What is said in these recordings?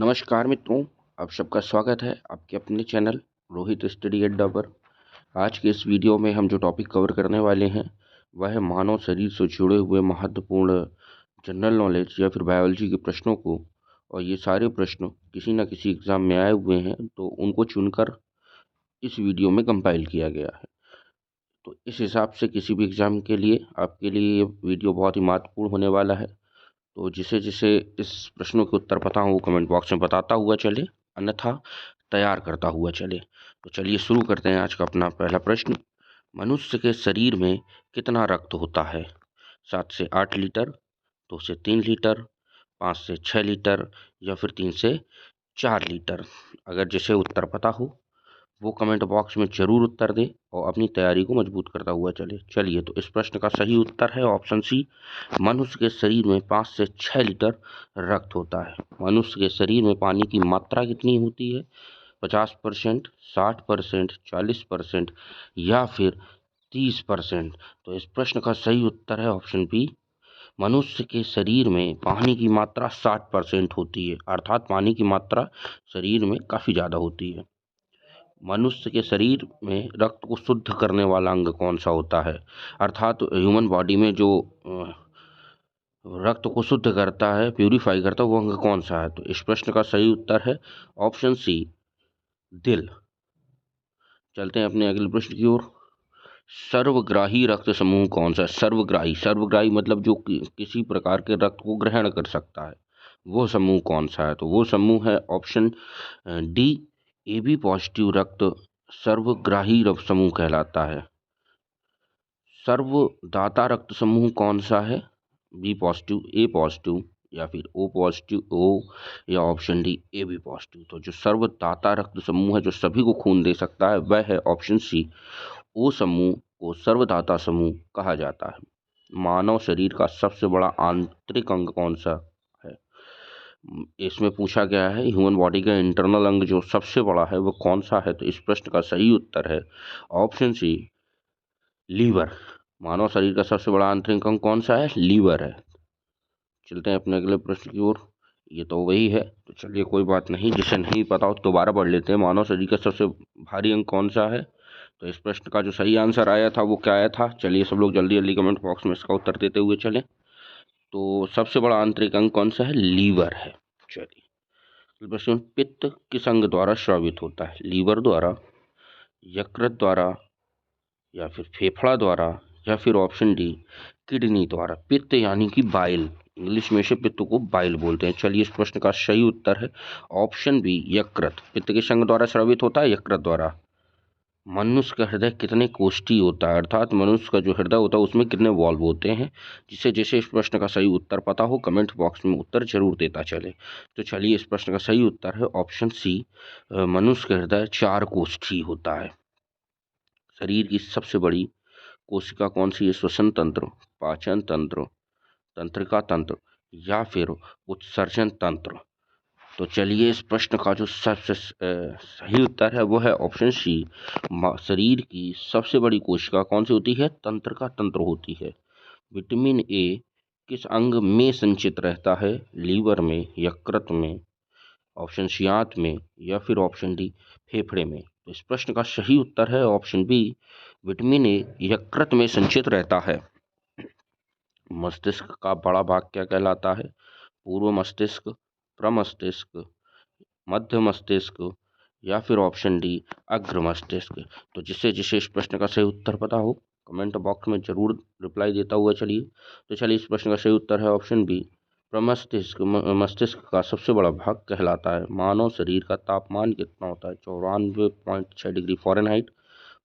नमस्कार मित्रों, आप सबका स्वागत है आपके अपने चैनल रोहित स्टडी अड्डा पर। आज के इस वीडियो में हम जो टॉपिक कवर करने वाले हैं वह है मानव शरीर से जुड़े हुए महत्वपूर्ण जनरल नॉलेज या फिर बायोलॉजी के प्रश्नों को। और ये सारे प्रश्न किसी न किसी एग्ज़ाम में आए हुए हैं तो उनको चुनकर इस वीडियो में कंपाइल किया गया है। तो इस हिसाब से किसी भी एग्ज़ाम के लिए आपके लिए ये वीडियो बहुत ही महत्वपूर्ण होने वाला है। तो जिसे जिसे इस प्रश्नों के उत्तर पता हो वो कमेंट बॉक्स में बताता हुआ चले, अन्यथा तैयार करता हुआ चले। तो चलिए शुरू करते हैं आज का अपना पहला प्रश्न। मनुष्य के शरीर में कितना रक्त होता है? 7 से 8 लीटर, 2 से 3 लीटर, 5 से 6 लीटर या फिर 3 से 4 लीटर। अगर जिसे उत्तर पता हो वो कमेंट बॉक्स में जरूर उत्तर दे और अपनी तैयारी को मजबूत करता हुआ चले। चलिए, तो इस प्रश्न का सही उत्तर है ऑप्शन सी। मनुष्य के शरीर में 5 से 6 लीटर रक्त होता है। मनुष्य के शरीर में पानी की मात्रा कितनी होती है? 50%, 60%, 40% या फिर 30%। तो इस प्रश्न का सही उत्तर है ऑप्शन बी। मनुष्य के शरीर में पानी की मात्रा 60% होती है, अर्थात पानी की मात्रा शरीर में काफ़ी ज़्यादा होती है। मनुष्य के शरीर में रक्त को शुद्ध करने वाला अंग कौन सा होता है? अर्थात ह्यूमन बॉडी में जो रक्त को शुद्ध करता है, प्यूरिफाई करता है, वो अंग कौन सा है? तो इस प्रश्न का सही उत्तर है ऑप्शन सी, दिल। चलते हैं अपने अगले प्रश्न की ओर। सर्वग्राही रक्त समूह कौन सा है? सर्वग्राही, सर्वग्राही मतलब जो किसी प्रकार के रक्त को ग्रहण कर सकता है, वो समूह कौन सा है? तो वो समूह है option D, A B positive रक्त सर्वग्राही रक्त समूह कहलाता है। सर्वदाता रक्त समूह कौन सा है? बी पॉजिटिव, ए पॉजिटिव या फिर ओ पॉजिटिव, ओ या option D A B positive. तो जो सर्वदाता रक्त समूह है, जो सभी को खून दे सकता है, वह है ऑप्शन सी। ओ समूह को सर्वदाता समूह कहा जाता है। मानव शरीर का सबसे बड़ा आंतरिक अंग कौन सा है? इसमें पूछा गया है ह्यूमन बॉडी का इंटरनल अंग जो सबसे बड़ा है वो कौन सा है? तो इस प्रश्न का सही उत्तर है ऑप्शन सी, लीवर। मानव शरीर का सबसे बड़ा आंतरिक अंग कौन सा है? लीवर है। चलते हैं अपने अगले प्रश्न की ओर। ये तो वही है, तो चलिए कोई बात नहीं, जिसे नहीं पता हो तो दोबारा पढ़ लेते हैं। मानव शरीर का सबसे भारी अंग कौन सा है? तो इस प्रश्न का जो सही आंसर आया था वो क्या आया था? चलिए सब लोग जल्दी जल्दी कमेंट बॉक्स में इसका उत्तर देते हुए चलें। तो सबसे बड़ा आंतरिक अंग कौन सा है? लीवर है। चलिए प्रश्न, पित्त किस अंग द्वारा स्रावित होता है? लीवर द्वारा, यकृत द्वारा या फिर फेफड़ा द्वारा या फिर ऑप्शन डी किडनी द्वारा। पित्त यानी कि बाइल, इंग्लिश में से पित्त को बाइल बोलते हैं। चलिए इस प्रश्न का सही उत्तर है ऑप्शन बी, यकृत। पित्त किस अंग द्वारा स्रावित होता है? यकृत द्वारा। मनुष्य का हृदय कितने कोष्ठी होता है? अर्थात मनुष्य का जो हृदय होता है उसमें कितने वॉल्व होते हैं? जिसे जैसे इस प्रश्न का सही उत्तर पता हो कमेंट बॉक्स में उत्तर जरूर देता चले। तो चलिए इस प्रश्न का सही उत्तर है ऑप्शन सी, मनुष्य का हृदय 4 कोष्ठी होता है। शरीर की सबसे बड़ी कोशिका कौन सी है? श्वसन तंत्र, पाचन तंत्र, तंत्रिका तंत्र या फिर उत्सर्जन तंत्र। तो चलिए इस प्रश्न का जो सबसे सही उत्तर है वो है ऑप्शन सी। शरीर की सबसे बड़ी कोशिका कौन सी होती है? तंत्रिका तंत्र होती है। विटामिन ए किस अंग में संचित रहता है? लीवर में, यकृत में, ऑप्शन सी आंत में या फिर ऑप्शन डी फेफड़े में। तो इस प्रश्न का सही उत्तर है ऑप्शन बी, विटामिन ए यकृत में संचित रहता है। मस्तिष्क का बड़ा भाग क्या कहलाता है? पूर्व मस्तिष्क, प्रमस्तिष्क, मध्य मस्तिष्क या फिर ऑप्शन डी अग्र मस्तिष्क। तो जिसे जिसे इस प्रश्न का सही उत्तर पता हो कमेंट बॉक्स में जरूर रिप्लाई देता हुआ चलिए। तो चलिए इस प्रश्न का सही उत्तर है ऑप्शन बी, प्रमस्तिष्क। मस्तिष्क का सबसे बड़ा भाग कहलाता है। मानव शरीर का तापमान कितना होता है? 94.6 degree Fahrenheit,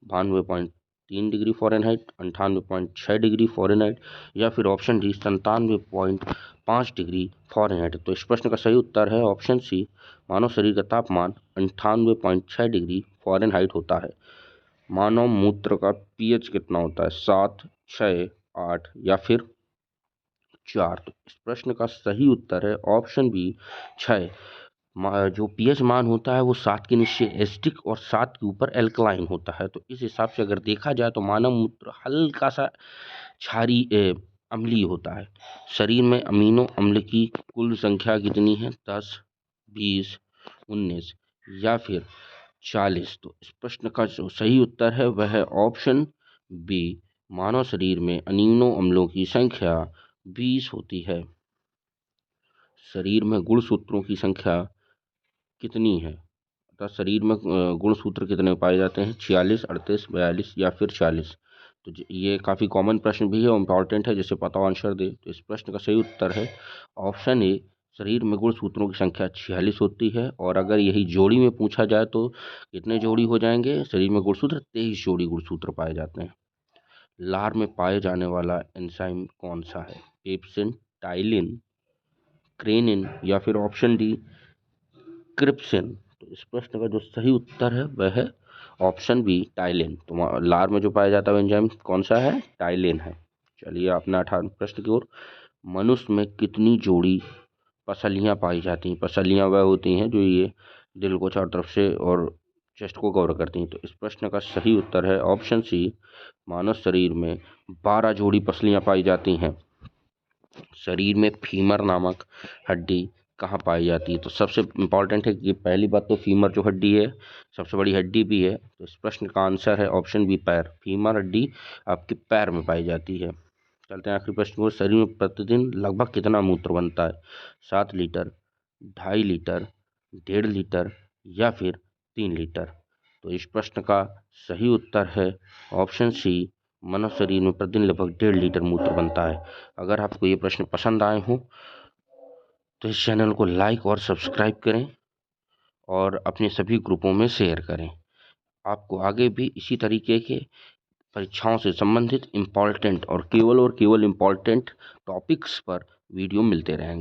92.3 degree Fahrenheit, 98.6 degree Fahrenheit या फिर ऑप्शन डी 97.5 डिग्री फ़ारेनहाइट। तो इस प्रश्न का सही उत्तर है ऑप्शन सी, मानव शरीर का तापमान 98.6 डिग्री फ़ारेनहाइट होता है। मानव मूत्र का पीएच कितना होता है? 7, 6, 8 या फिर 4। तो इस प्रश्न का सही उत्तर है ऑप्शन बी 6। जो पीएच मान होता है वो 7 के नीचे एसिडिक और 7 के ऊपर एल्कलाइन होता है। तो इस हिसाब से अगर देखा जाए तो मानव मूत्र हल्का सा क्षारीय अम्लीय होता है। शरीर में अमीनो अम्ल की कुल संख्या कितनी है? 10। 20, 19 या फिर 40। तो इस प्रश्न का जो सही उत्तर है वह है ऑप्शन बी। मानव शरीर में अमीनो अम्लों की संख्या 20 होती है। शरीर में गुणसूत्रों की संख्या कितनी है, अर्थात शरीर में गुणसूत्र कितने पाए जाते हैं? 46, 38, 42 या फिर 40। तो ये काफ़ी कॉमन प्रश्न भी है और इम्पॉर्टेंट है, जिसे पता हो आंसर दे। तो इस प्रश्न का सही उत्तर है ऑप्शन ए। शरीर में गुणसूत्रों की संख्या 46 होती है। और अगर यही जोड़ी में पूछा जाए तो कितने जोड़ी हो जाएंगे शरीर में गुणसूत्र? 23 जोड़ी गुणसूत्र पाए जाते हैं। लार में पाए जाने वाला एंजाइम कौन सा है? पेप्सिन, टाइलिन, क्रेनिन या फिर ऑप्शन डी क्रिप्सिन। तो इस प्रश्न का जो सही उत्तर है वह है ऑप्शन बी टाइलिन। तो लार में जो पाया जाता है एंजाइम कौन सा है? टाइलिन है। चलिए अपना 18वें प्रश्न की ओर। मनुष्य में कितनी जोड़ी पसलियां पाई जाती हैं? पसलियां वह होती हैं जो ये दिल को चारों तरफ से और चेस्ट को कवर करती हैं। तो इस प्रश्न का सही उत्तर है ऑप्शन सी। मानव शरीर में 12 जोड़ी पसलियां पाई जाती हैं। शरीर में फीमर नामक हड्डी कहाँ पाई जाती है? तो सबसे इम्पॉर्टेंट है कि पहली बात तो फीमर जो हड्डी है सबसे बड़ी हड्डी भी है। तो इस प्रश्न का आंसर है ऑप्शन बी पैर। फीमर हड्डी आपके पैर में पाई जाती है। चलते हैं आखिरी प्रश्न को। शरीर में प्रतिदिन लगभग कितना मूत्र बनता है? 7 लीटर, 2.5 लीटर, 1.5 लीटर या फिर 3 लीटर। तो इस प्रश्न का सही उत्तर है ऑप्शन सी। मानव शरीर में प्रतिदिन लगभग 1.5 लीटर मूत्र बनता है। अगर आपको ये प्रश्न पसंद आए हों तो इस चैनल को लाइक और सब्सक्राइब करें और अपने सभी ग्रुपों में शेयर करें। आपको आगे भी इसी तरीके के परीक्षाओं से संबंधित इम्पॉर्टेंट और केवल इम्पॉर्टेंट टॉपिक्स पर वीडियो मिलते रहेंगे।